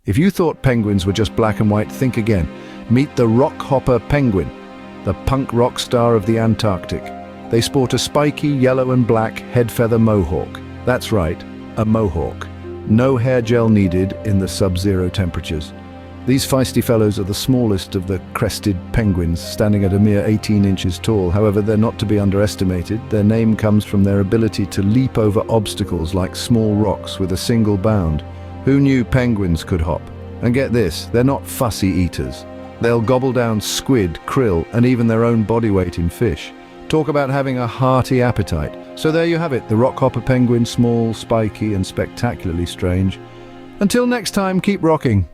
If you thought penguins were just black and white, think again. Meet the Rockhopper penguin, the punk rock star of the Antarctic. They sport a spiky yellow and black head feather mohawk. That's right, a mohawk. No hair gel needed in the sub-zero temperatures. These feisty fellows are the smallest of the crested penguins, standing at a mere 18 inches tall. However, they're not to be underestimated. Their name comes from their ability to leap over obstacles like small rocks with a single bound. Who knew penguins could hop? And get this, they're not fussy eaters. They'll gobble down squid, krill, and even their own body weight in fish. Talk about having a hearty appetite. So there you have it, the Rockhopper penguin, small, spiky, and spectacularly strange. Until next time, keep rocking.